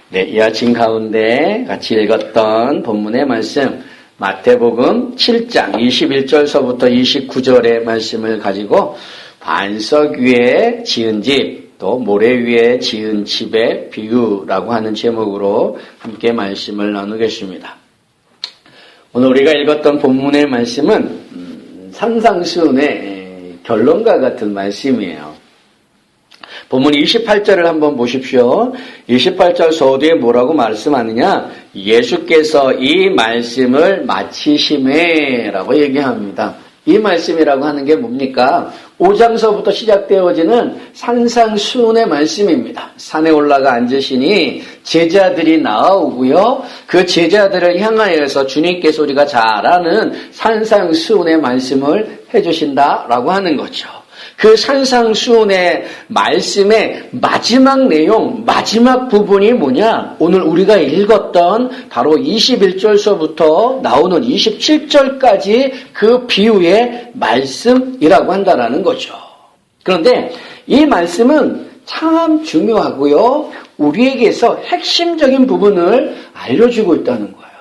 네, 이 아침 가운데 같이 읽었던 본문의 말씀 마태복음 7장 21절서부터 29절의 말씀을 가지고 반석 위에 지은 집, 또 모래 위에 지은 집의 비유라고 하는 제목으로 함께 말씀을 나누겠습니다. 오늘 우리가 읽었던 본문의 말씀은 산상수훈의 결론과 같은 말씀이에요. 본문 28절을 한번 보십시오. 28절 서두에 뭐라고 말씀하느냐? 예수께서 이 말씀을 마치심에 라고 얘기합니다. 이 말씀이라고 하는 게 뭡니까? 5장서부터 시작되어지는 산상수훈의 말씀입니다. 산에 올라가 앉으시니 제자들이 나오고요. 그 제자들을 향하여서 주님께서 우리가 잘 아는 산상수훈의 말씀을 해주신다라고 하는 거죠. 그 산상수훈의 말씀의 마지막 내용, 마지막 부분이 뭐냐? 오늘 우리가 읽었던 바로 21절서부터 나오는 27절까지 그 비유의 말씀이라고 한다라는 거죠. 그런데 이 말씀은 참 중요하고요. 우리에게서 핵심적인 부분을 알려주고 있다는 거예요.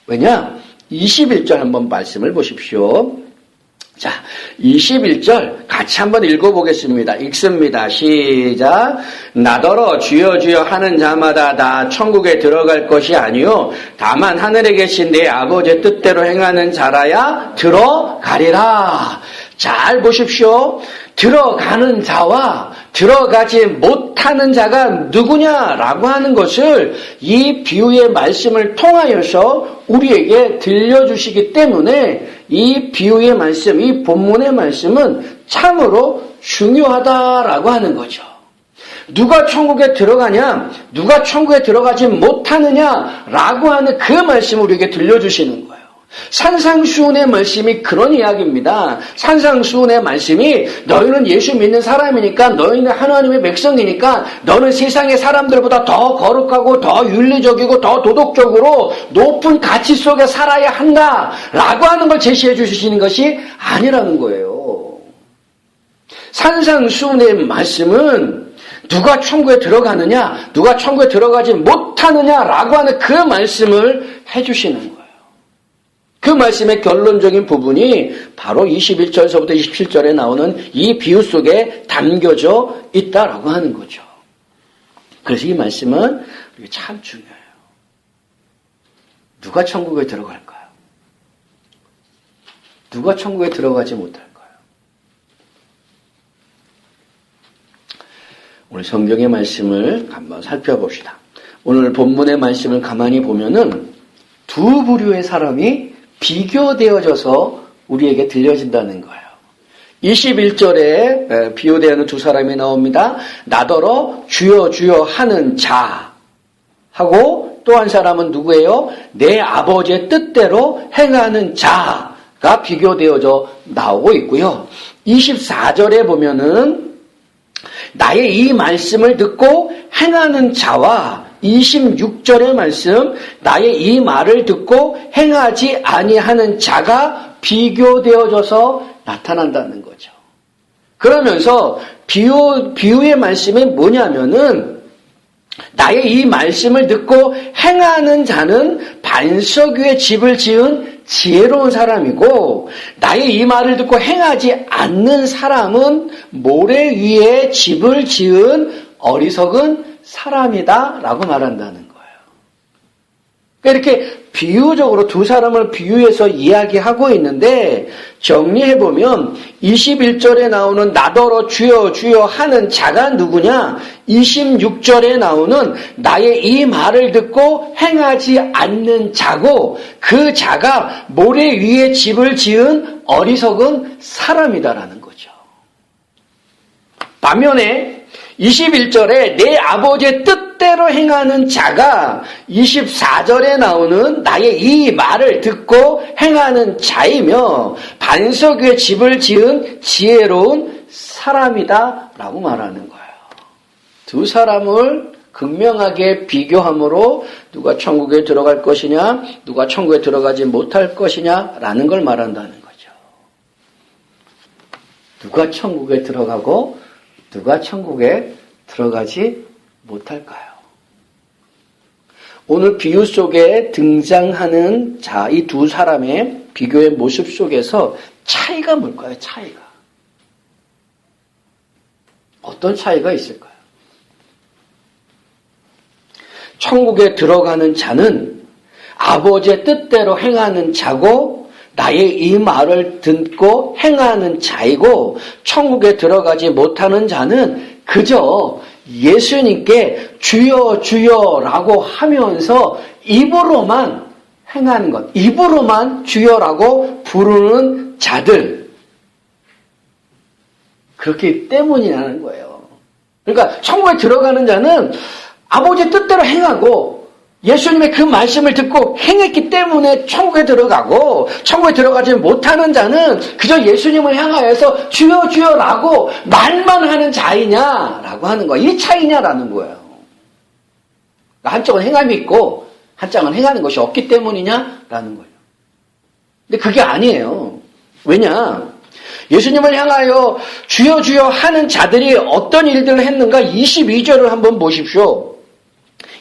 왜냐? 21절 한번 말씀을 보십시오. 자, 21절 같이 한번 읽어보겠습니다. 읽습니다. 시작. 나더러 주여 주여 하는 자마다 다 천국에 들어갈 것이 아니요 다만 하늘에 계신 내 아버지의 뜻대로 행하는 자라야 들어가리라. 잘 보십시오. 들어가는 자와 들어가지 못하는 자가 누구냐라고 하는 것을 이 비유의 말씀을 통하여서 우리에게 들려주시기 때문에 이 비유의 말씀, 이 본문의 말씀은 참으로 중요하다라고 하는 거죠. 누가 천국에 들어가냐, 누가 천국에 들어가지 못하느냐라고 하는 그 말씀을 우리에게 들려주시는 거예요. 산상수훈의 말씀이 그런 이야기입니다. 산상수훈의 말씀이 너희는 예수 믿는 사람이니까, 너희는 하나님의 백성이니까, 너는 세상의 사람들보다 더 거룩하고 더 윤리적이고 더 도덕적으로 높은 가치 속에 살아야 한다라고 하는 걸 제시해 주시는 것이 아니라는 거예요. 산상수훈의 말씀은 누가 천국에 들어가느냐, 누가 천국에 들어가지 못하느냐라고 하는 그 말씀을 해주시는 거예요. 그 말씀의 결론적인 부분이 바로 21절서부터 27절에 나오는 이 비유 속에 담겨져 있다라고 하는 거죠. 그래서 이 말씀은 참 중요해요. 누가 천국에 들어갈까요? 누가 천국에 들어가지 못할까요? 오늘 성경의 말씀을 한번 살펴봅시다. 오늘 본문의 말씀을 가만히 보면은 두 부류의 사람이 비교되어져서 우리에게 들려진다는 거예요. 21절에 비교되는 두 사람이 나옵니다. 나더러 주여 주여 하는 자 하고 또 한 사람은 누구예요? 내 아버지의 뜻대로 행하는 자가 비교되어져 나오고 있고요. 24절에 보면은 나의 이 말씀을 듣고 행하는 자와 26절의 말씀, 나의 이 말을 듣고 행하지 아니하는 자가 비교되어져서 나타난다는 거죠. 그러면서 비유의 말씀이 뭐냐면은 나의 이 말씀을 듣고 행하는 자는 반석 위에 집을 지은 지혜로운 사람이고 나의 이 말을 듣고 행하지 않는 사람은 모래 위에 집을 지은 어리석은 사람이다 라고 말한다는 거예요. 이렇게 비유적으로 두 사람을 비유해서 이야기하고 있는데 정리해보면 21절에 나오는 나더러 주여 주여 하는 자가 누구냐? 26절에 나오는 나의 이 말을 듣고 행하지 않는 자고 그 자가 모래 위에 집을 지은 어리석은 사람이다라는 거죠. 반면에 21절에 내 아버지의 뜻대로 행하는 자가 24절에 나오는 나의 이 말을 듣고 행하는 자이며 반석 위에 집을 지은 지혜로운 사람이다 라고 말하는 거예요. 두 사람을 극명하게 비교함으로 누가 천국에 들어갈 것이냐, 누가 천국에 들어가지 못할 것이냐라는 걸 말한다는 거죠. 누가 천국에 들어가고 누가 천국에 들어가지 못할까요? 오늘 비유 속에 등장하는 자, 이 두 사람의 비교의 모습 속에서 차이가 뭘까요? 차이가. 어떤 차이가 있을까요? 천국에 들어가는 자는 아버지의 뜻대로 행하는 자고 나의 이 말을 듣고 행하는 자이고 천국에 들어가지 못하는 자는 그저 예수님께 주여 주여라고 하면서 입으로만 행하는 것, 입으로만 주여라고 부르는 자들. 그렇기 때문이라는 거예요. 그러니까 천국에 들어가는 자는 아버지의 뜻대로 행하고 예수님의 그 말씀을 듣고 행했기 때문에 천국에 들어가고 천국에 들어가지 못하는 자는 그저 예수님을 향하여서 주여 주여라고 말만 하는 자이냐라고 하는 거예요. 이 차이냐라는 거예요. 한쪽은 행함이 있고 한쪽은 행하는 것이 없기 때문이냐라는 거예요. 근데 그게 아니에요. 왜냐? 예수님을 향하여 주여 주여 하는 자들이 어떤 일들을 했는가 22절을 한번 보십시오.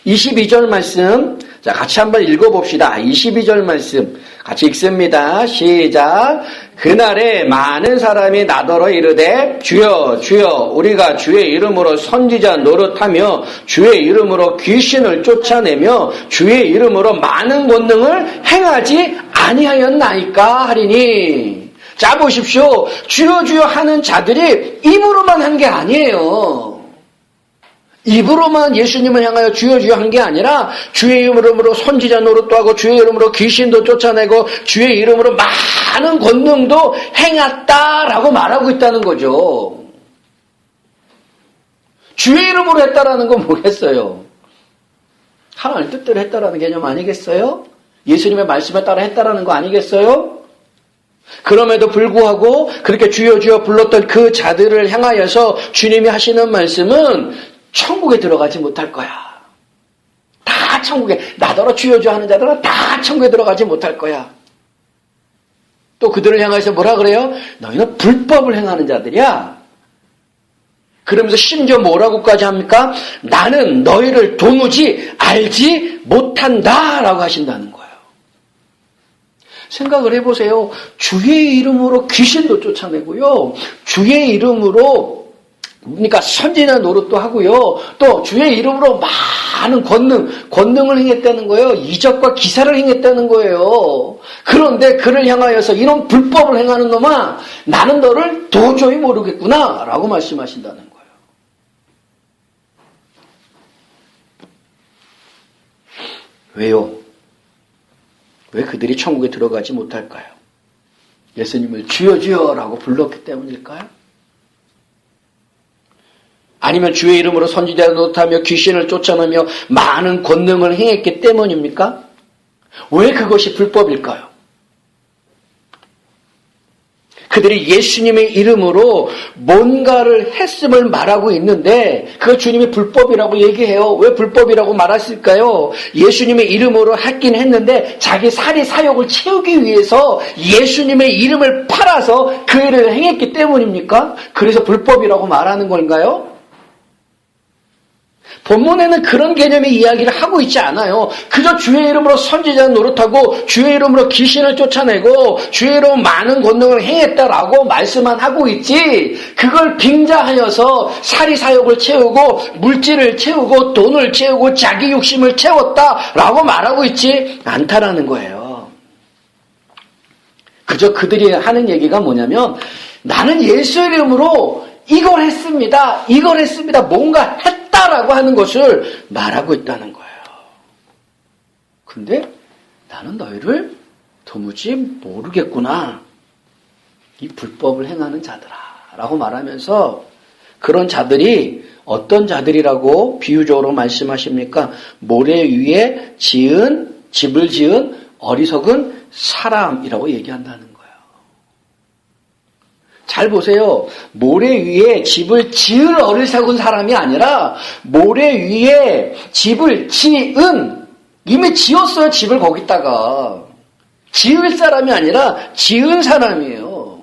22절 말씀, 자, 같이 한번 읽어봅시다. 22절 말씀, 같이 읽습니다. 시작. 그날에 많은 사람이 나더러 이르되, 주여, 주여, 우리가 주의 이름으로 선지자 노릇하며, 주의 이름으로 귀신을 쫓아내며, 주의 이름으로 많은 권능을 행하지 아니하였나이까 하리니. 자, 보십시오. 주여, 주여 하는 자들이 입으로만 한 게 아니에요. 입으로만 예수님을 향하여 주여 주여 한 게 아니라 주의 이름으로 선지자 노릇도 하고 주의 이름으로 귀신도 쫓아내고 주의 이름으로 많은 권능도 행했다라고 말하고 있다는 거죠. 주의 이름으로 했다라는 건 뭐겠어요? 하나님 뜻대로 했다라는 개념 아니겠어요? 예수님의 말씀에 따라 했다라는 거 아니겠어요? 그럼에도 불구하고 그렇게 주여 주여 불렀던 그 자들을 향하여서 주님이 하시는 말씀은 천국에 들어가지 못할 거야. 다 천국에, 나더러 주여 주여 하는 자들은 다 천국에 들어가지 못할 거야. 또 그들을 향해서 뭐라 그래요? 너희는 불법을 행하는 자들이야. 그러면서 심지어 뭐라고까지 합니까? 나는 너희를 도무지 알지 못한다라고 하신다는 거예요. 생각을 해보세요. 주의 이름으로 귀신도 쫓아내고요. 주의 이름으로 그러니까 선지자 노릇도 하고요. 또 주의 이름으로 많은 권능을 행했다는 거예요. 이적과 기사를 행했다는 거예요. 그런데 그를 향하여서 이런 불법을 행하는 놈아 나는 너를 도저히 모르겠구나 라고 말씀하신다는 거예요. 왜요? 왜 그들이 천국에 들어가지 못할까요? 예수님을 주여 주여라고 불렀기 때문일까요? 아니면 주의 이름으로 선지자 노릇하며 귀신을 쫓아내며 많은 권능을 행했기 때문입니까? 왜 그것이 불법일까요? 그들이 예수님의 이름으로 뭔가를 했음을 말하고 있는데 그거 주님이 불법이라고 얘기해요. 왜 불법이라고 말했을까요? 예수님의 이름으로 했긴 했는데 자기 사리 사욕을 채우기 위해서 예수님의 이름을 팔아서 그 일을 행했기 때문입니까? 그래서 불법이라고 말하는 건가요? 본문에는 그런 개념의 이야기를 하고 있지 않아요. 그저 주의 이름으로 선지자 노릇하고 주의 이름으로 귀신을 쫓아내고 주의 이름으로 많은 권능을 행했다라고 말씀만 하고 있지 그걸 빙자하여서 사리사욕을 채우고 물질을 채우고 돈을 채우고 자기 욕심을 채웠다라고 말하고 있지 않다라는 거예요. 그저 그들이 하는 얘기가 뭐냐면 나는 예수 이름으로 이걸 했습니다. 뭔가 했다라고 하는 것을 말하고 있다는 거예요. 근데 나는 너희를 도무지 모르겠구나. 이 불법을 행하는 자들아 라고 말하면서 그런 자들이 어떤 자들이라고 비유적으로 말씀하십니까? 모래 위에 집을 지은 어리석은 사람이라고 얘기한다는 거예요. 잘 보세요. 모래 위에 집을 지을 어리석은 사람이 아니라 모래 위에 집을 지은 이미 지었어요. 집을 거기다가 지을 사람이 아니라 지은 사람이에요.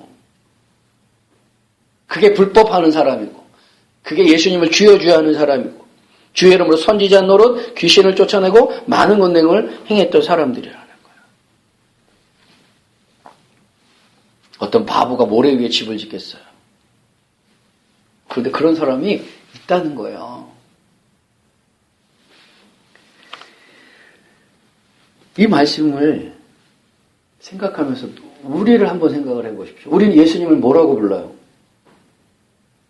그게 불법하는 사람이고 그게 예수님을 주여 주여 하는 사람이고 주의 이름으로 선지자 노릇, 귀신을 쫓아내고 많은 권능을 행했던 사람들이라는 거예요. 어떤 바보가 모래 위에 집을 짓겠어요. 그런데 그런 사람이 있다는 거예요. 이 말씀을 생각하면서 우리를 한번 생각을 해보십시오. 우리는 예수님을 뭐라고 불러요?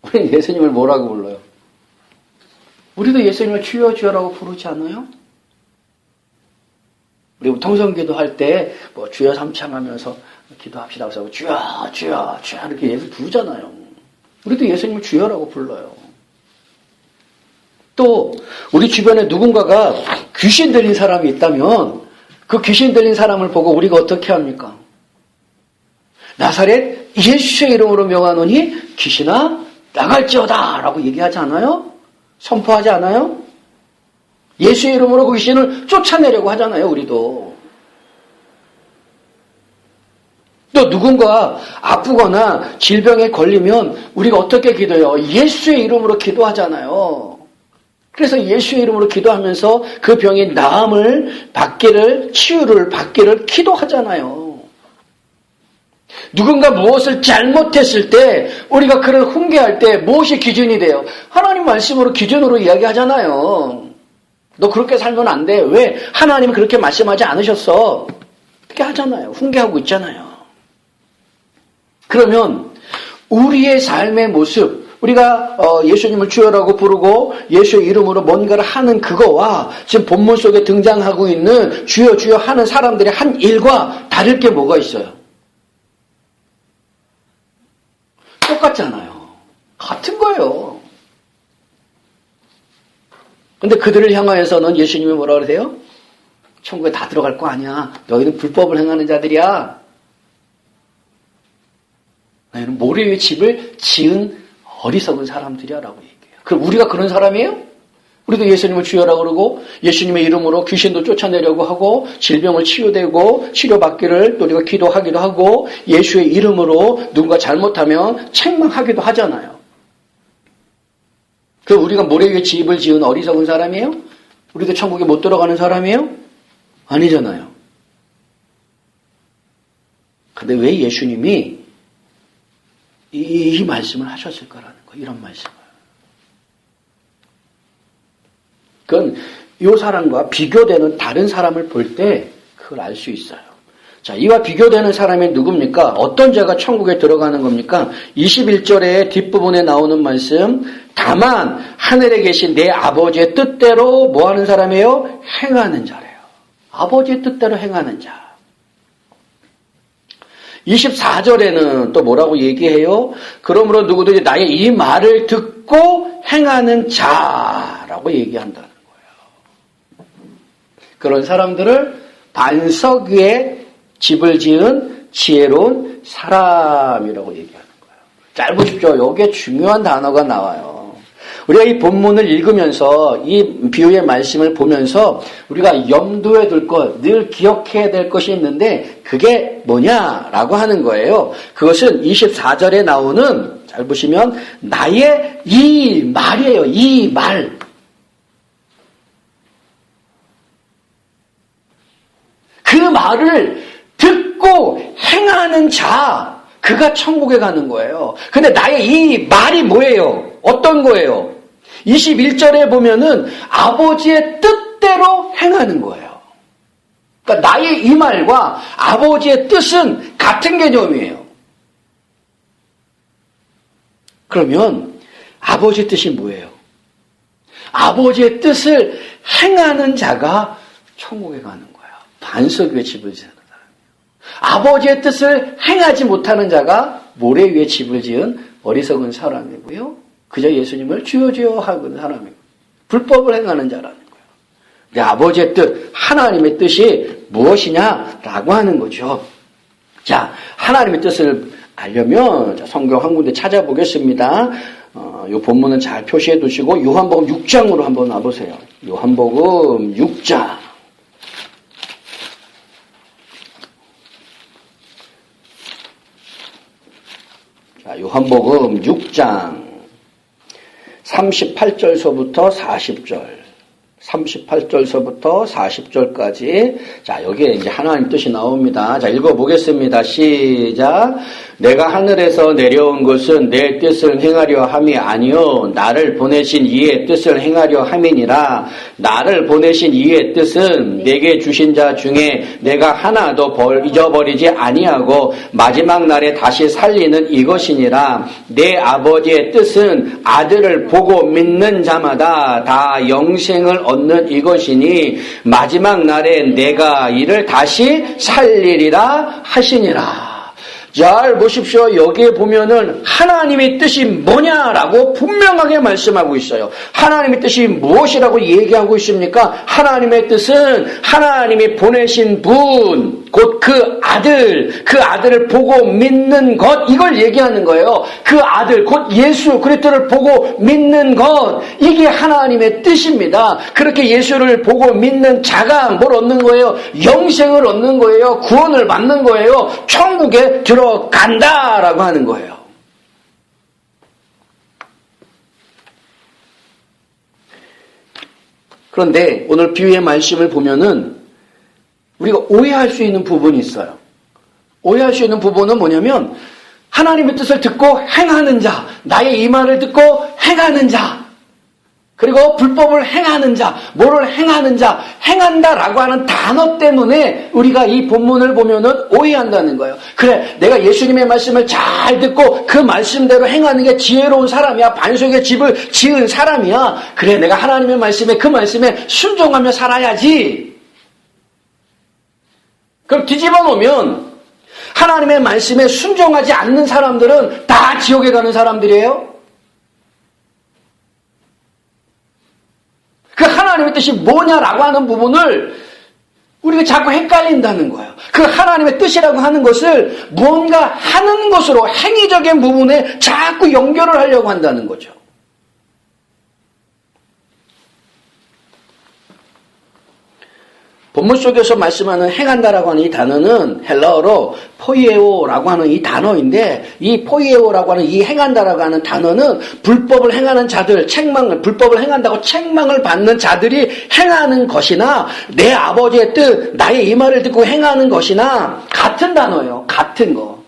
우리는 예수님을 뭐라고 불러요? 우리도 예수님을 주여 주여라고 부르지 않아요? 우리 통성기도 할 때 뭐 주여 삼창하면서 기도합시다. 그래서 주여 주여 주여 이렇게 예수 부르잖아요. 우리도 예수님을 주여라고 불러요. 또 우리 주변에 누군가가 귀신 들린 사람이 있다면 그 귀신 들린 사람을 보고 우리가 어떻게 합니까? 나사렛 예수의 이름으로 명하노니 귀신아 나갈지어다 라고 얘기하지 않아요? 선포하지 않아요? 예수의 이름으로 그 귀신을 쫓아내려고 하잖아요. 우리도. 또 누군가 아프거나 질병에 걸리면 우리가 어떻게 기도해요? 예수의 이름으로 기도하잖아요. 그래서 예수의 이름으로 기도하면서 그 병이 나음을 받기를, 치유를 받기를 기도하잖아요. 누군가 무엇을 잘못했을 때 우리가 그를 훈계할 때 무엇이 기준이 돼요? 하나님 말씀으로 기준으로 이야기하잖아요. 너 그렇게 살면 안 돼. 왜? 하나님은 그렇게 말씀하지 않으셨어. 그렇게 하잖아요. 훈계하고 있잖아요. 그러면 우리의 삶의 모습, 우리가 예수님을 주여라고 부르고 예수의 이름으로 뭔가를 하는 그거와 지금 본문 속에 등장하고 있는 주여 주여 하는 사람들의 한 일과 다를 게 뭐가 있어요? 똑같잖아요. 같은 거예요. 근데 그들을 향하여서는 예수님이 뭐라 그러세요? 천국에 다 들어갈 거 아니야. 너희는 불법을 행하는 자들이야. 너희는 모래 위에 집을 지은 어리석은 사람들이야 라고 얘기해요. 그럼 우리가 그런 사람이에요? 우리도 예수님을 주여라고 그러고 예수님의 이름으로 귀신도 쫓아내려고 하고 질병을 치유되고 치료받기를 또 우리가 기도하기도 하고 예수의 이름으로 누군가 잘못하면 책망하기도 하잖아요. 그럼 우리가 모래 위에 집을 지은 어리석은 사람이에요? 우리도 천국에 못 들어가는 사람이에요? 아니잖아요. 근데 왜 예수님이 이 말씀을 하셨을까라는 거예요. 이런 말씀을. 그건 이 사람과 비교되는 다른 사람을 볼 때 그걸 알 수 있어요. 자, 이와 비교되는 사람이 누굽니까? 어떤 자가 천국에 들어가는 겁니까? 21절의 뒷부분에 나오는 말씀, 다만 하늘에 계신 내 아버지의 뜻대로 뭐 하는 사람이에요? 행하는 자래요. 아버지의 뜻대로 행하는 자. 24절에는 또 뭐라고 얘기해요? 그러므로 누구든지 나의 이 말을 듣고 행하는 자라고 얘기한다는 거예요. 그런 사람들을 반석 위에 집을 지은 지혜로운 사람이라고 얘기하는 거예요. 잘 보십시오. 여기에 중요한 단어가 나와요. 우리가 이 본문을 읽으면서 이 비유의 말씀을 보면서 우리가 염두에 둘 것, 늘 기억해야 될 것이 있는데 그게 뭐냐라고 하는 거예요. 그것은 24절에 나오는, 잘 보시면 나의 이 말이에요. 이 말. 그 말을 듣고 행하는 자, 그가 천국에 가는 거예요. 근데 나의 이 말이 뭐예요? 어떤 거예요? 21절에 보면은 아버지의 뜻대로 행하는 거예요. 그러니까 나의 이 말과 아버지의 뜻은 같은 개념이에요. 그러면 아버지의 뜻이 뭐예요? 아버지의 뜻을 행하는 자가 천국에 가는 거예요. 반석 위에 집을 지은 사람이에요. 아버지의 뜻을 행하지 못하는 자가 모래 위에 집을 지은 어리석은 사람이고요. 그저 예수님을 주여 주여 하는 사람이고 불법을 행하는 자라는 거예요. 내 아버지의 뜻, 하나님의 뜻이 무엇이냐라고 하는 거죠. 자, 하나님의 뜻을 알려면 성경 한 군데 찾아보겠습니다. 이 본문은 잘 표시해 두시고 요한복음 6장으로 한번 와보세요. 요한복음 6장. 자, 요한복음 6장 38절서부터 40절. 38절서부터 40절까지. 자, 여기에 이제 하나님 뜻이 나옵니다. 자, 읽어보겠습니다. 시작. 내가 하늘에서 내려온 것은 내 뜻을 행하려 함이 아니요 나를 보내신 이의 뜻을 행하려 함이니라. 나를 보내신 이의 뜻은 내게 주신 자 중에 내가 하나도 잊어버리지 아니하고 마지막 날에 다시 살리는 이것이니라. 내 아버지의 뜻은 아들을 보고 믿는 자마다 다 영생을 얻는 이것이니 마지막 날에 내가 이를 다시 살리리라 하시니라. 잘 보십시오. 여기에 보면은 하나님의 뜻이 뭐냐라고 분명하게 말씀하고 있어요. 하나님의 뜻이 무엇이라고 얘기하고 있습니까? 하나님의 뜻은 하나님이 보내신 분, 곧 그 아들을 보고 믿는 것, 이걸 얘기하는 거예요. 그 아들, 곧 예수 그리스도를 보고 믿는 것, 이게 하나님의 뜻입니다. 그렇게 예수를 보고 믿는 자가 뭘 얻는 거예요? 영생을 얻는 거예요. 구원을 받는 거예요. 천국에 들어간다라고 하는 거예요. 그런데 오늘 비유의 말씀을 보면은 우리가 오해할 수 있는 부분이 있어요. 오해할 수 있는 부분은 뭐냐면 하나님의 뜻을 듣고 행하는 자, 나의 이 말을 듣고 행하는 자, 그리고 불법을 행하는 자, 뭐를 행하는 자, 행한다라고 하는 단어 때문에 우리가 이 본문을 보면은 오해한다는 거예요. 그래, 내가 예수님의 말씀을 잘 듣고 그 말씀대로 행하는 게 지혜로운 사람이야. 반석의 집을 지은 사람이야. 그래, 내가 하나님의 말씀에 그 말씀에 순종하며 살아야지. 그럼 뒤집어 놓으면 하나님의 말씀에 순종하지 않는 사람들은 다 지옥에 가는 사람들이에요. 그 하나님의 뜻이 뭐냐라고 하는 부분을 우리가 자꾸 헷갈린다는 거예요. 그 하나님의 뜻이라고 하는 것을 무언가 하는 것으로 행위적인 부분에 자꾸 연결을 하려고 한다는 거죠. 본문 속에서 말씀하는 행한다라고 하는 이 단어는 헬라어로 포이에오라고 하는 이 단어인데, 이 포이에오라고 하는 이 행한다라고 하는 단어는 불법을 행하는 자들, 불법을 행한다고 책망을 받는 자들이 행하는 것이나 내 아버지의 뜻, 나의 이 말을 듣고 행하는 것이나 같은 단어예요. 같은 거.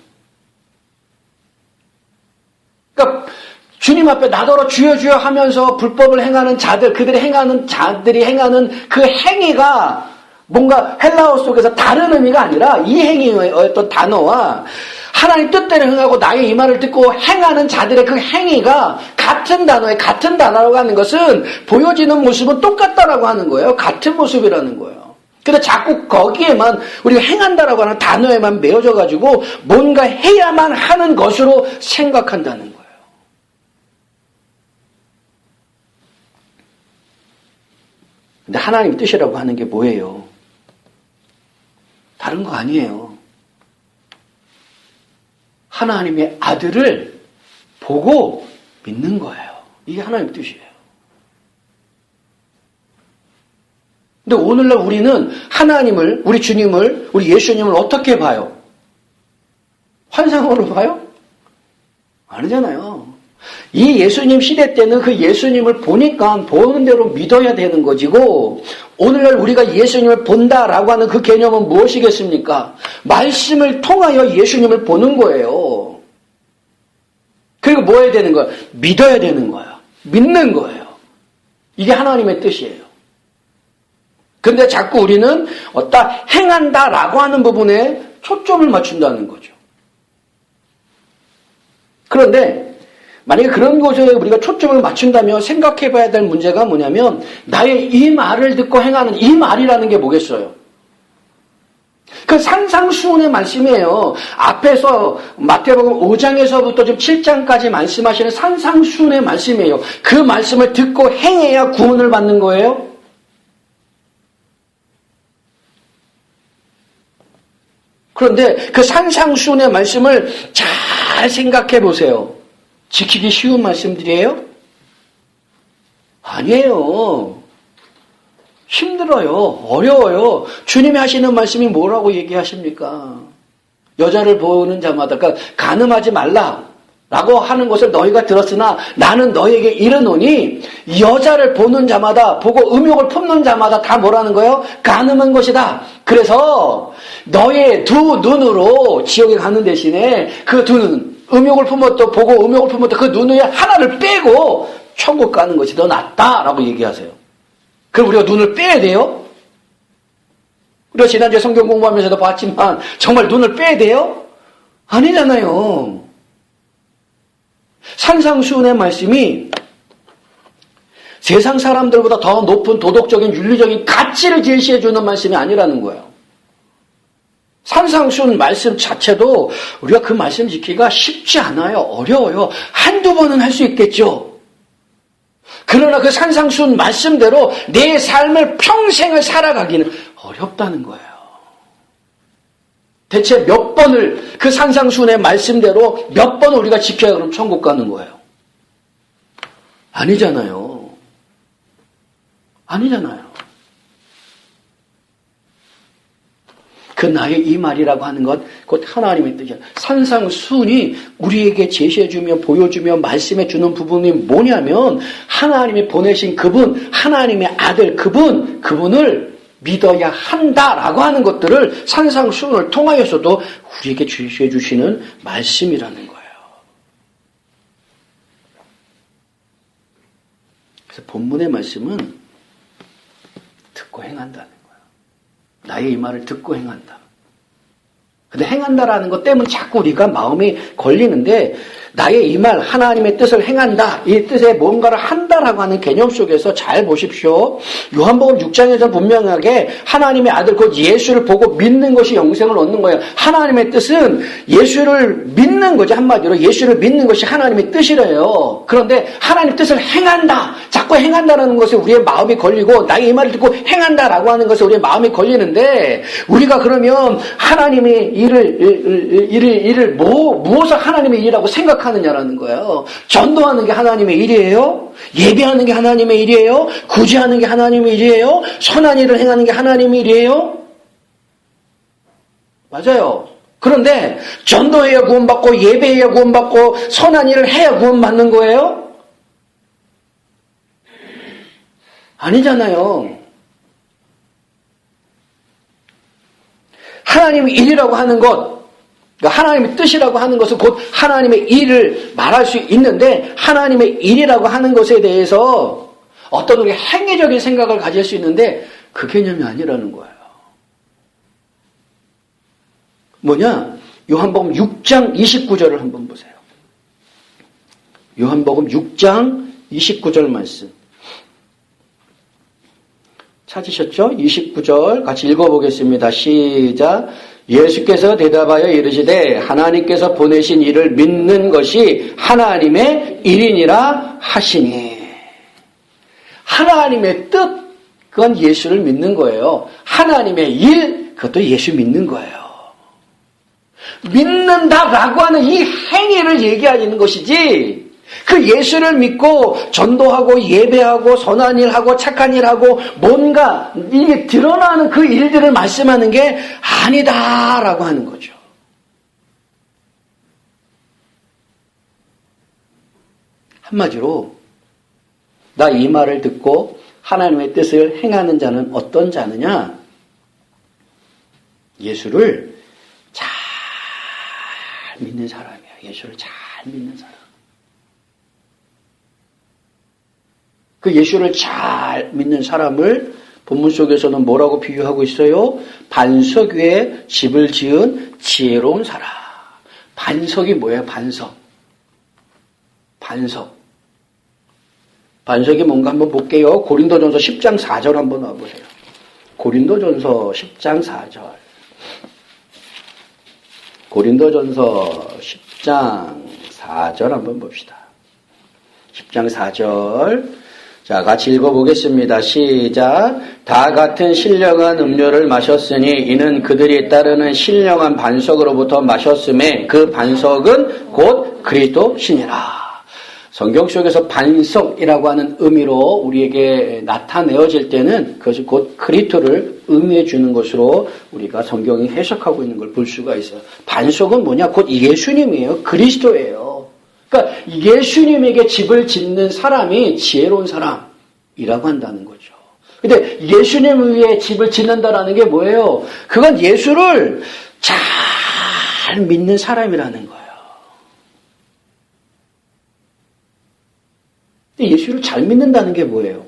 그러니까 주님 앞에 나더러 주여 주여 하면서 불법을 행하는 자들, 자들이 행하는 그 행위가 뭔가 헬라어 속에서 다른 의미가 아니라 이 행위의 어떤 단어와 하나님 뜻대로 행하고 나의 이 말을 듣고 행하는 자들의 그 행위가 같은 단어라고 하는 것은 보여지는 모습은 똑같다라고 하는 거예요. 같은 모습이라는 거예요. 근데 자꾸 거기에만 우리가 행한다라고 하는 단어에만 매여져 가지고 뭔가 해야만 하는 것으로 생각한다는 거예요. 근데 하나님 뜻이라고 하는 게 뭐예요? 다른 거 아니에요. 하나님의 아들을 보고 믿는 거예요. 이게 하나님의 뜻이에요. 근데 오늘날 우리는 하나님을, 우리 주님을, 우리 예수님을 어떻게 봐요? 환상으로 봐요? 아니잖아요. 이 예수님 시대 때는 그 예수님을 보니까 보는 대로 믿어야 되는 것이고, 오늘날 우리가 예수님을 본다라고 하는 그 개념은 무엇이겠습니까? 말씀을 통하여 예수님을 보는 거예요. 그리고 뭐 해야 되는 거야? 믿어야 되는 거야. 믿는 거예요. 이게 하나님의 뜻이에요. 근데 자꾸 우리는 행한다라고 하는 부분에 초점을 맞춘다는 거죠. 그런데 만약에 그런 곳에 우리가 초점을 맞춘다면 생각해 봐야 될 문제가 뭐냐면, 나의 이 말을 듣고 행하는 이 말이라는 게 뭐겠어요? 그 산상수훈의 말씀이에요. 앞에서 마태복음 5장에서부터 지금 7장까지 말씀하시는 산상수훈의 말씀이에요. 그 말씀을 듣고 행해야 구원을 받는 거예요. 그런데 그 산상수훈의 말씀을 잘 생각해 보세요. 지키기 쉬운 말씀들이에요? 아니에요. 힘들어요. 어려워요. 주님이 하시는 말씀이 뭐라고 얘기하십니까? 여자를 보는 자마다, 그러니까 간음하지 말라. 라고 하는 것을 너희가 들었으나 나는 너희에게 이르노니 여자를 보는 자마다 보고 음욕을 품는 자마다 다 뭐라는 거예요? 간음한 것이다. 그래서 너의 두 눈으로 지옥에 가는 대신에 그 두 눈, 음욕을 품었다 보고 음욕을 품었다 그 눈 위에 하나를 빼고 천국 가는 것이 더 낫다라고 얘기하세요. 그럼 우리가 눈을 빼야 돼요? 우리가 지난주에 성경 공부하면서도 봤지만 정말 눈을 빼야 돼요? 아니잖아요. 산상수훈의 말씀이 세상 사람들보다 더 높은 도덕적인 윤리적인 가치를 제시해 주는 말씀이 아니라는 거예요. 산상수훈 말씀 자체도 우리가 그 말씀 지키기가 쉽지 않아요. 어려워요. 한두 번은 할 수 있겠죠. 그러나 그 산상수훈 말씀대로 내 삶을 평생을 살아가기는 어렵다는 거예요. 대체 몇 번을 그 산상수훈의 말씀대로 몇 번을 우리가 지켜야 그럼 천국 가는 거예요? 아니잖아요. 아니잖아요. 그 나의 이 말이라고 하는 것, 곧 하나님의 뜻이야. 산상수훈이 우리에게 제시해주며 보여주며 말씀해주는 부분이 뭐냐면 하나님이 보내신 그분, 하나님의 아들 그분을 믿어야 한다라고 하는 것들을 산상수훈을 통하여서도 우리에게 제시해 주시는 말씀이라는 거예요. 그래서 본문의 말씀은 듣고 행한다는 거예요. 나의 이 말을 듣고 행한다. 근데 행한다라는 것 때문에 자꾸 우리가 마음이 걸리는데 나의 이 말 하나님의 뜻을 행한다. 이 뜻에 뭔가를 한다라고 하는 개념 속에서 잘 보십시오. 요한복음 6장에서 분명하게 하나님의 아들 곧 예수를 보고 믿는 것이 영생을 얻는 거예요. 하나님의 뜻은 예수를 믿는 거지. 한마디로 예수를 믿는 것이 하나님의 뜻이래요. 그런데 하나님의 뜻을 행한다. 자꾸 행한다라는 것에 우리의 마음이 걸리고 나의 이 말을 듣고 행한다라고 하는 것에 우리의 마음이 걸리는데 우리가 그러면 하나님의 일을 무엇을 하나님의 일이라고 생각하느냐라는 거예요. 전도하는 게 하나님의 일이에요? 예배하는 게 하나님의 일이에요? 구제하는 게 하나님의 일이에요? 선한 일을 행하는 게 하나님의 일이에요? 맞아요. 그런데 전도해야 구원받고 예배해야 구원받고 선한 일을 해야 구원받는 거예요? 아니잖아요. 하나님의 일이라고 하는 것, 하나님의 뜻이라고 하는 것은 곧 하나님의 일을 말할 수 있는데 하나님의 일이라고 하는 것에 대해서 어떤 우리 행위적인 생각을 가질 수 있는데 그 개념이 아니라는 거예요. 뭐냐? 요한복음 6장 29절을 한번 보세요. 요한복음 6장 29절 말씀. 찾으셨죠? 29절 같이 읽어보겠습니다. 시작. 예수께서 대답하여 이르시되 하나님께서 보내신 이를 믿는 것이 하나님의 일이니라 하시니. 하나님의 뜻, 그건 예수를 믿는 거예요. 하나님의 일, 그것도 예수 믿는 거예요. 믿는다라고 하는 이 행위를 얘기하는 것이지 그 예수를 믿고 전도하고 예배하고 선한 일하고 착한 일하고 뭔가 이게 드러나는 그 일들을 말씀하는 게 아니다라고 하는 거죠. 한마디로 나 이 말을 듣고 하나님의 뜻을 행하는 자는 어떤 자느냐? 예수를 잘 믿는 사람이야. 예수를 잘 믿는 사람. 그 예수를 잘 믿는 사람을 본문 속에서는 뭐라고 비유하고 있어요? 반석 위에 집을 지은 지혜로운 사람. 반석이 뭐예요? 반석. 반석이 뭔가 한번 볼게요. 고린도전서 10장 4절 한번 와보세요. 고린도전서 10장 4절. 고린도전서 10장 4절 한번 봅시다. 10장 4절. 자, 같이 읽어보겠습니다. 시작. 다 같은 신령한 음료를 마셨으니 이는 그들이 따르는 신령한 반석으로부터 마셨음에 그 반석은 곧 그리스도 신이라. 성경 속에서 반석이라고 하는 의미로 우리에게 나타내어질 때는 그것이 곧 그리스도를 의미해 주는 것으로 우리가 성경이 해석하고 있는 걸 볼 수가 있어요. 반석은 뭐냐? 곧 예수님이에요. 그리스도예요. 그러니까 예수님에게 집을 짓는 사람이 지혜로운 사람이라고 한다는 거죠. 근데 예수님 위에 집을 짓는다라는 게 뭐예요? 그건 예수를 잘 믿는 사람이라는 거예요. 근데 예수를 잘 믿는다는 게 뭐예요?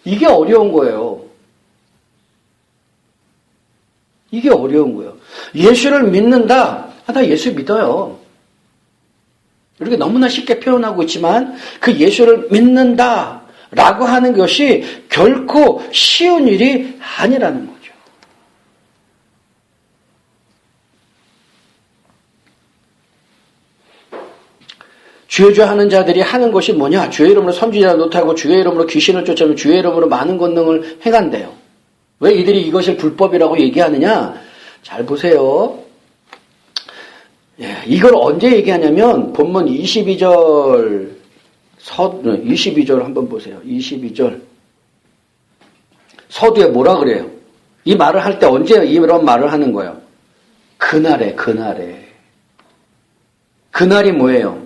이게 어려운 거예요. 이게 어려운 거예요. 예수를 믿는다. 나 예수 믿어요. 이렇게 너무나 쉽게 표현하고 있지만 그 예수를 믿는다라고 하는 것이 결코 쉬운 일이 아니라는 거죠. 주여 하는 자들이 하는 것이 뭐냐? 주의 이름으로 섬기지 못하고 주의 이름으로 귀신을 쫓아오며 주의 이름으로 많은 권능을 행한대요. 왜 이들이 이것을 불법이라고 얘기하느냐? 잘 보세요. 이걸 언제 얘기하냐면 본문 22절 22절 한번 보세요. 22절 서두에 뭐라 그래요? 이 말을 할 때 언제 이런 말을 하는 거예요? 그날에. 그날이 뭐예요?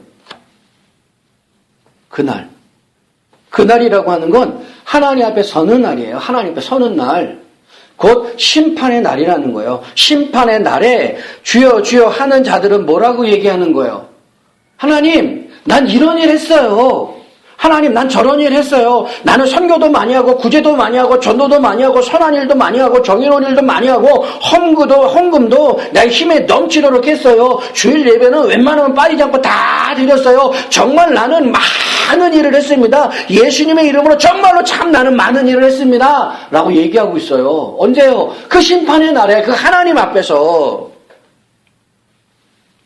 그날이라고 하는 건 하나님 앞에 서는 날이에요. 하나님 앞에 서는 날. 곧 심판의 날이라는 거예요. 심판의 날에 주여 주여 하는 자들은 뭐라고 얘기하는 거예요? 하나님, 난 이런 일 했어요. 하나님, 난 저런 일 했어요. 나는 선교도 많이 하고 구제도 많이 하고 전도도 많이 하고 선한 일도 많이 하고 정의로운 일도 많이 하고 헌금도 나의 힘에 넘치도록 했어요. 주일 예배는 웬만하면 빠지지 않고 다 드렸어요. 정말 나는 많은 일을 했습니다. 예수님의 이름으로 정말로 참 나는 많은 일을 했습니다. 라고 얘기하고 있어요. 언제요? 그 심판의 날에 그 하나님 앞에서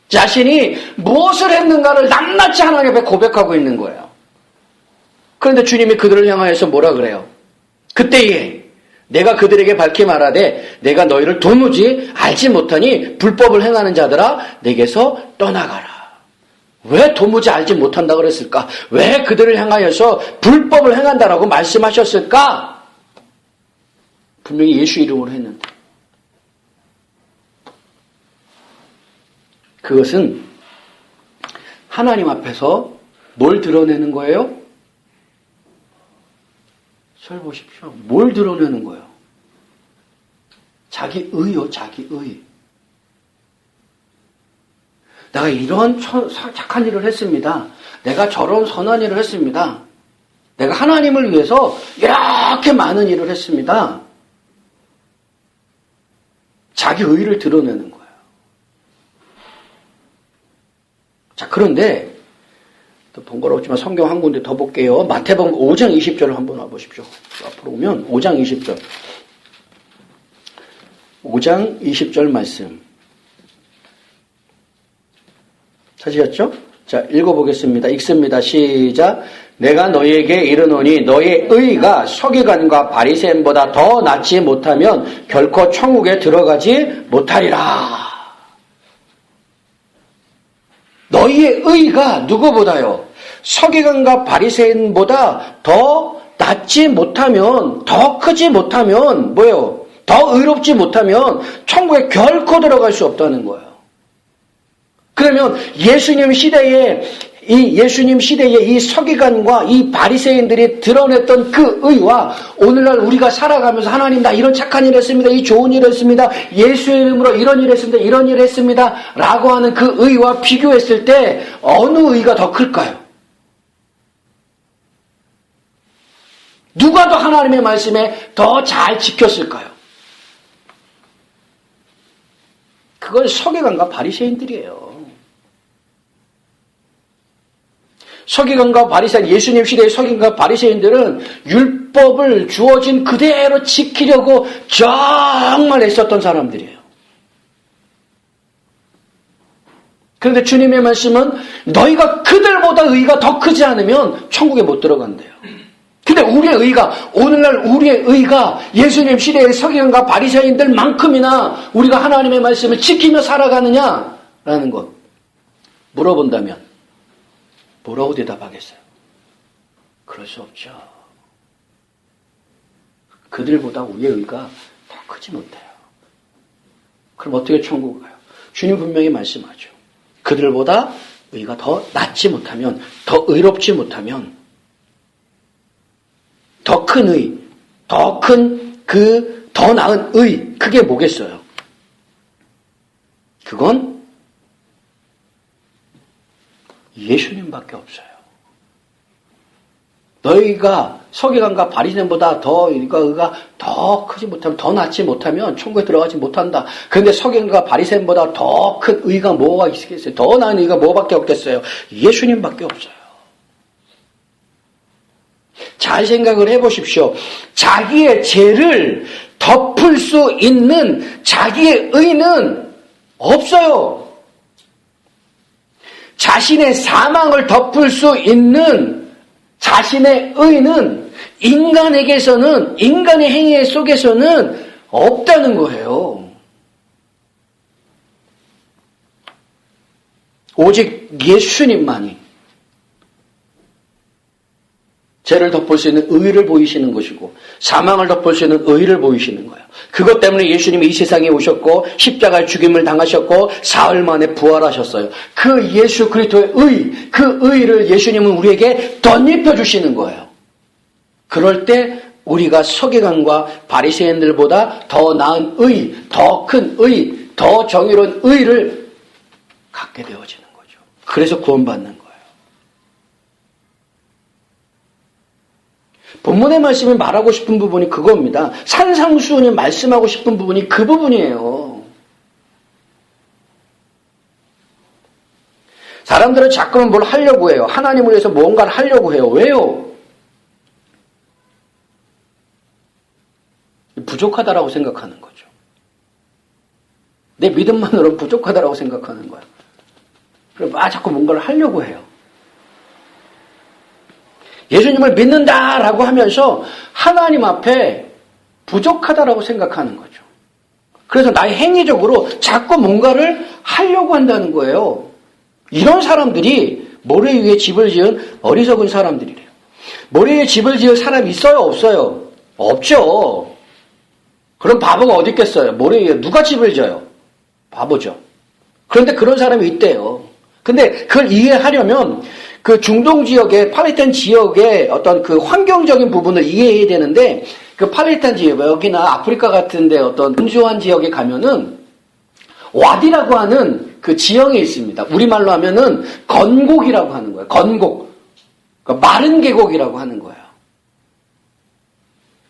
자신이 무엇을 했는가를 낱낱이 하나님 앞에 고백하고 있는 거예요. 그런데 주님이 그들을 향하여서 뭐라 그래요? 그때에 내가 그들에게 밝히 말하되 내가 너희를 도무지 알지 못하니 불법을 행하는 자들아 내게서 떠나가라. 왜 도무지 알지 못한다 그랬을까? 왜 그들을 향하여서 불법을 행한다라고 말씀하셨을까? 분명히 예수 이름으로 했는데 그것은 하나님 앞에서 뭘 드러내는 거예요? 잘 보십시오. 뭘 드러내는 거예요? 자기 의요, 자기 의. 내가 이런 착한 일을 했습니다. 내가 저런 선한 일을 했습니다. 내가 하나님을 위해서 이렇게 많은 일을 했습니다. 자기 의를 드러내는 거예요. 자, 그런데 또 번거롭지만 성경 한 군데 더 볼게요. 마태복음 5장 20절을 한번 와보십시오. 앞으로 오면 5장 20절. 5장 20절 말씀. 찾으셨죠? 자, 읽어보겠습니다. 읽습니다. 시작. 내가 너희에게 이르노니 너희 의가 서기관과 바리새인보다 더 낫지 못하면 결코 천국에 들어가지 못하리라. 너희의 의가 누구보다요? 서기관과 바리새인보다 더 낫지 못하면, 더 크지 못하면 뭐예요? 더 의롭지 못하면 천국에 결코 들어갈 수 없다는 거예요. 그러면 예수님 시대에 이 서기관과 이 바리새인들이 드러냈던 그 의와 오늘날 우리가 살아가면서 하나님 나 이런 착한 일 했습니다. 이 좋은 일 했습니다. 예수의 이름으로 이런 일 했습니다. 이런 일 했습니다. 라고 하는 그 의와 비교했을 때 어느 의가 더 클까요? 누가 더 하나님의 말씀에 더 잘 지켰을까요? 그건 서기관과 바리새인들이에요. 서기관과 바리새인, 예수님 시대의 서기관과 바리새인들은 율법을 주어진 그대로 지키려고 정말 애썼던 사람들이에요. 그런데 주님의 말씀은 너희가 그들보다 의가 더 크지 않으면 천국에 못 들어간대요. 근데 우리의 의가, 오늘날 우리의 의가 예수님 시대의 서기관과 바리새인들만큼이나 우리가 하나님의 말씀을 지키며 살아가느냐라는 것 물어본다면 뭐라고 대답하겠어요? 그럴 수 없죠. 그들보다 우리의 의가 더 크지 못해요. 그럼 어떻게 천국을 가요? 주님 분명히 말씀하죠. 그들보다 의가 더 낫지 못하면, 더 의롭지 못하면, 더 큰 의, 더 나은 의, 그게 뭐겠어요? 그건 예수님밖에 없어요. 너희가 서기관과 바리새인보다 더 의가 더 크지 못하면, 더 낫지 못하면 천국에 들어가지 못한다. 그런데 서기관과 바리새인보다 더 큰 의가 뭐가 있겠어요? 더 나은 의가 뭐밖에 없겠어요? 예수님밖에 없어요. 잘 생각을 해보십시오. 자기의 죄를 덮을 수 있는 자기의 의는 없어요. 자신의 사망을 덮을 수 있는 자신의 의는 인간에게서는, 인간의 행위 속에서는 없다는 거예요. 오직 예수님만이 죄를 덮을 수 있는 의를 보이시는 것이고 사망을 덮을 수 있는 의를 보이시는 거예요. 그것 때문에 예수님이 이 세상에 오셨고 십자가의 죽임을 당하셨고 사흘 만에 부활하셨어요. 그 예수 그리스도의 의, 그 의를 예수님은 우리에게 덧입혀 주시는 거예요. 그럴 때 우리가 서기관과 바리새인들보다 더 나은 의, 더 큰 의, 더 정의로운 의를 갖게 되어지는 거죠. 그래서 구원받는 거예요. 본문의 말씀이 말하고 싶은 부분이 그겁니다. 산상수훈이 말씀하고 싶은 부분이 그 부분이에요. 사람들은 자꾸만 뭘 하려고 해요. 하나님을 위해서 뭔가를 하려고 해요. 왜요? 부족하다라고 생각하는 거죠. 내 믿음만으로는 부족하다라고 생각하는 거예요. 그래서 자꾸 뭔가를 하려고 해요. 예수님을 믿는다라고 하면서 하나님 앞에 부족하다라고 생각하는 거죠. 그래서 나의 행위적으로 자꾸 뭔가를 하려고 한다는 거예요. 이런 사람들이 모래 위에 집을 지은 어리석은 사람들이래요. 모래 위에 집을 지을 사람이 있어요? 없어요? 없죠. 그럼 바보가 어디 있겠어요? 모래 위에 누가 집을 지어요? 바보죠. 그런데 그런 사람이 있대요. 근데 그걸 이해하려면 그 중동 지역의 팔레스타인 지역의 어떤 그 환경적인 부분을 이해해야 되는데 그 팔레스타인 지역, 여기나 아프리카 같은데 어떤 분주한 지역에 가면은 와디라고 하는 그 지형이 있습니다. 우리말로 하면은 건곡이라고 하는 거예요. 건곡. 그러니까 마른 계곡이라고 하는 거예요.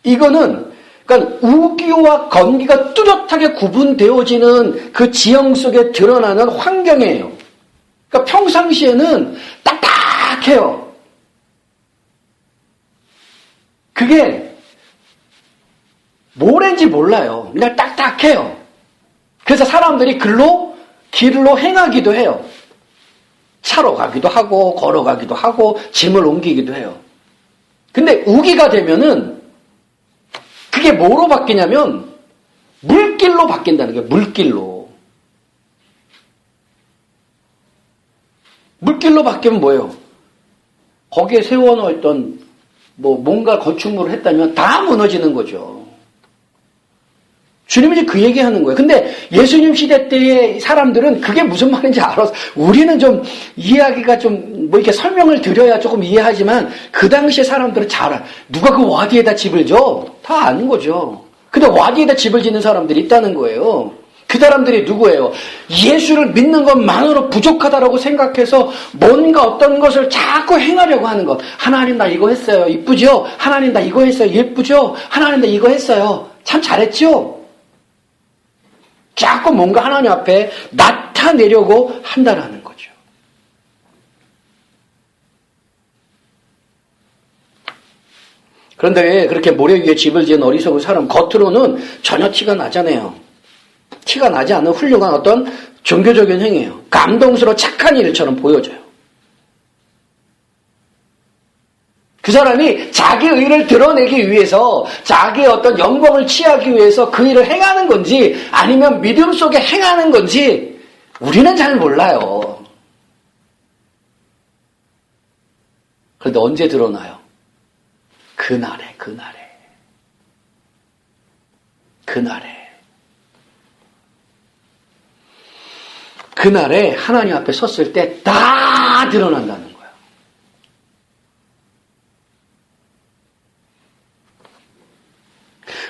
이거는 그러니까 우기와 건기가 뚜렷하게 구분되어지는 그 지형 속에 드러나는 환경이에요. 그러니까 평상시에는 딱딱해요. 그게 뭐랜지 몰라요. 그냥 딱딱해요. 그래서 사람들이 길로 행하기도 해요. 차로 가기도 하고 걸어가기도 하고 짐을 옮기기도 해요. 근데 우기가 되면은 그게 뭐로 바뀌냐면 물길로 바뀐다는 거예요. 물길로. 물길로 바뀌면 뭐예요? 거기에 세워놓았던 뭔가 건축물을 했다면 다 무너지는 거죠. 주님이 이제 그 얘기하는 거예요. 근데 예수님 시대 때의 사람들은 그게 무슨 말인지 알아서 우리는 좀 이해하기가 좀 이렇게 설명을 드려야 조금 이해하지만 그 당시에 사람들은 잘 알아요. 누가 그 와디에다 집을 져? 다 아는 거죠. 근데 와디에다 집을 짓는 사람들이 있다는 거예요. 그 사람들이 누구예요? 예수를 믿는 것만으로 부족하다라고 생각해서 뭔가 어떤 것을 자꾸 행하려고 하는 것. 하나님 나 이거 했어요. 이쁘죠? 하나님 나 이거 했어요. 예쁘죠? 하나님 나 이거 했어요. 참 잘했죠? 자꾸 뭔가 하나님 앞에 나타내려고 한다라는 거죠. 그런데 왜 그렇게 모래 위에 집을 지은 어리석은 사람 겉으로는 전혀 티가 나잖아요. 티가 나지 않는 훌륭한 어떤 종교적인 행위예요. 감동스러워 착한 일처럼 보여져요. 그 사람이 자기 의를 드러내기 위해서 자기의 어떤 영광을 취하기 위해서 그 일을 행하는 건지 아니면 믿음 속에 행하는 건지 우리는 잘 몰라요. 그런데 언제 드러나요? 그날에 하나님 앞에 섰을 때 딱 드러난다는 거예요.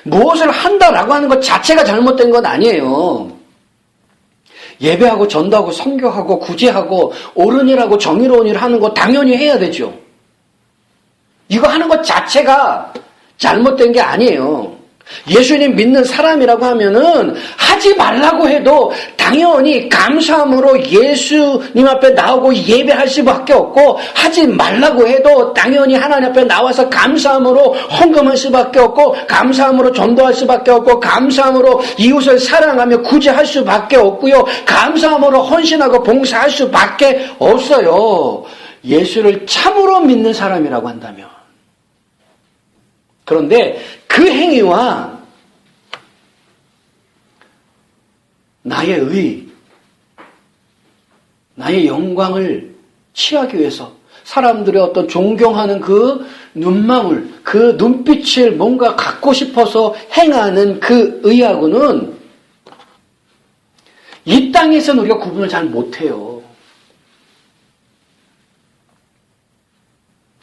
무엇을 한다라고 하는 것 자체가 잘못된 건 아니에요. 예배하고 전도하고 선교하고 구제하고 옳은 일하고 정의로운 일을 하는 거 당연히 해야 되죠. 이거 하는 것 자체가 잘못된 게 아니에요. 예수님 믿는 사람이라고 하면은 하지 말라고 해도 당연히 감사함으로 예수님 앞에 나오고 예배할 수밖에 없고, 하지 말라고 해도 당연히 하나님 앞에 나와서 감사함으로 헌금할 수밖에 없고, 감사함으로 전도할 수밖에 없고, 감사함으로 이웃을 사랑하며 구제할 수밖에 없고요, 감사함으로 헌신하고 봉사할 수밖에 없어요. 예수를 참으로 믿는 사람이라고 한다면. 그런데 그 행위와 나의 의, 나의 영광을 취하기 위해서 사람들의 어떤 존경하는 그 눈망울, 그 눈빛을 뭔가 갖고 싶어서 행하는 그 의하고는 이 땅에서는 우리가 구분을 잘 못해요.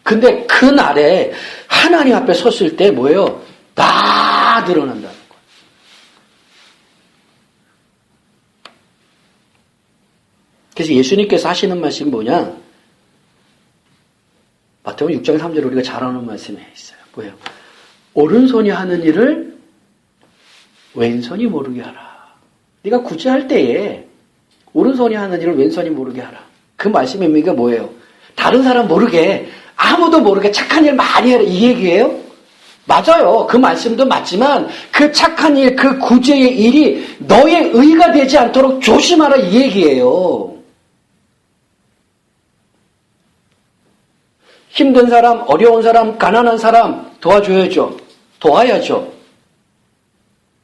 근데 그날에 하나님 앞에 섰을 때 뭐예요? 다 드러난다는 거예요. 그래서 예수님께서 하시는 말씀이 뭐냐? 마태복음 6장 3절에 우리가 잘 아는 말씀이 있어요. 뭐예요? 오른손이 하는 일을 왼손이 모르게 하라. 네가 구제할 때에 오른손이 하는 일을 왼손이 모르게 하라. 그 말씀의 의미가 뭐예요? 다른 사람 모르게, 아무도 모르게 착한 일 많이 해라, 이 얘기예요? 맞아요. 그 말씀도 맞지만 그 착한 일, 그 구제의 일이 너의 의가 되지 않도록 조심하라, 이 얘기예요. 힘든 사람, 어려운 사람, 가난한 사람 도와줘야죠. 도와야죠.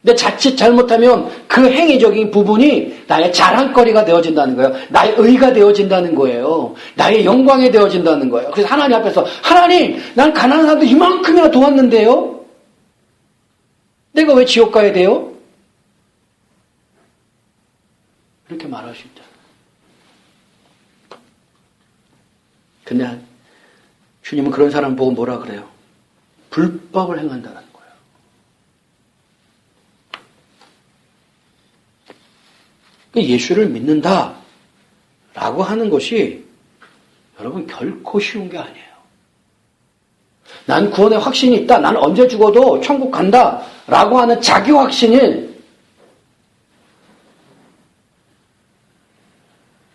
근데 자칫 잘못하면 그 행위적인 부분이 나의 자랑거리가 되어진다는 거예요. 나의 의가 되어진다는 거예요. 나의 영광이 되어진다는 거예요. 그래서 하나님 앞에서, 하나님, 난 가난한 사람도 이만큼이나 도왔는데요? 내가 왜 지옥 가야 돼요? 이렇게 말할 수 있다. 근데 주님은 그런 사람 보고 뭐라 그래요? 불법을 행한다는 거예요. 예수를 믿는다라고 하는 것이 여러분 결코 쉬운 게 아니에요. 난 구원의 확신이 있다. 난 언제 죽어도 천국 간다라고 하는 자기 확신이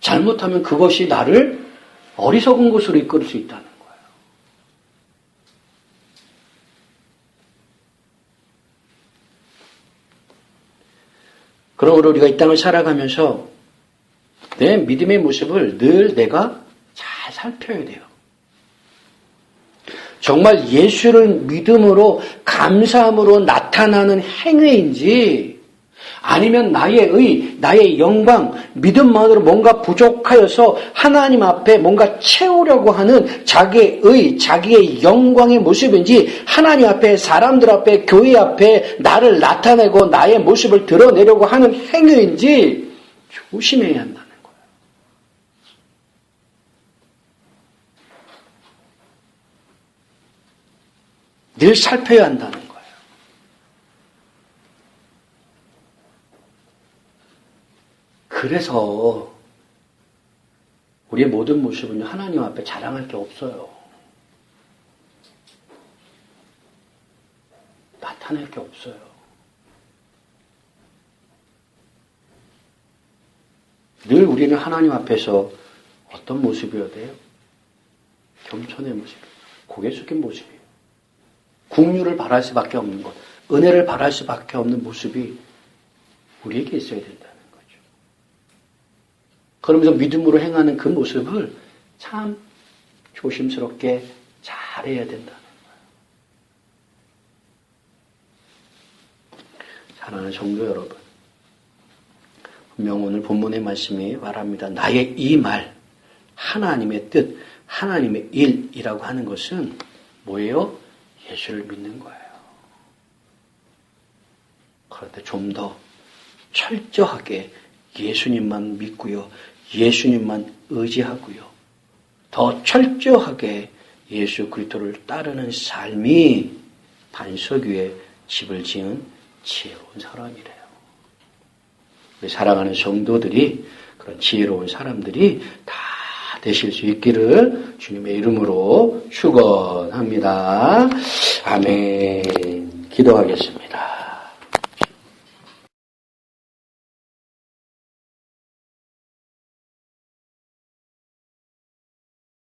잘못하면 그것이 나를 어리석은 곳으로 이끌 수 있다는 거예요. 그러므로 우리가 이 땅을 살아가면서 내 믿음의 모습을 늘 내가 잘 살펴야 돼요. 정말 예수를 믿음으로 감사함으로 나타나는 행위인지, 아니면 나의 의, 나의 영광, 믿음만으로 뭔가 부족하여서 하나님 앞에 뭔가 채우려고 하는 자기의 의, 자기의 영광의 모습인지, 하나님 앞에, 사람들 앞에, 교회 앞에 나를 나타내고 나의 모습을 드러내려고 하는 행위인지 조심해야 한다는 거예요. 늘 살펴야 한다는 거예요. 그래서 우리의 모든 모습은 하나님 앞에 자랑할 게 없어요. 나타낼 게 없어요. 늘 우리는 하나님 앞에서 어떤 모습이어야 돼요? 겸손의 모습이에요. 고개 숙인 모습이에요. 긍휼을 바랄 수밖에 없는 것, 은혜를 바랄 수밖에 없는 모습이 우리에게 있어야 된다는 거죠. 그러면서 믿음으로 행하는 그 모습을 참 조심스럽게 잘해야 된다는 거예요. 사랑하는 성도 여러분, 분명 오늘 본문의 말씀이 말합니다. 나의 이 말, 하나님의 뜻, 하나님의 일이라고 하는 것은 뭐예요? 예수를 믿는 거예요. 그런데 좀 더 철저하게 예수님만 믿고요, 예수님만 의지하고요, 더 철저하게 예수 그리스도를 따르는 삶이 반석 위에 집을 지은 지혜로운 사람이래요. 우리 사랑하는 성도들이 그런 지혜로운 사람들이 다 되실 수 있기를 주님의 이름으로 축원합니다. 아멘. 기도하겠습니다.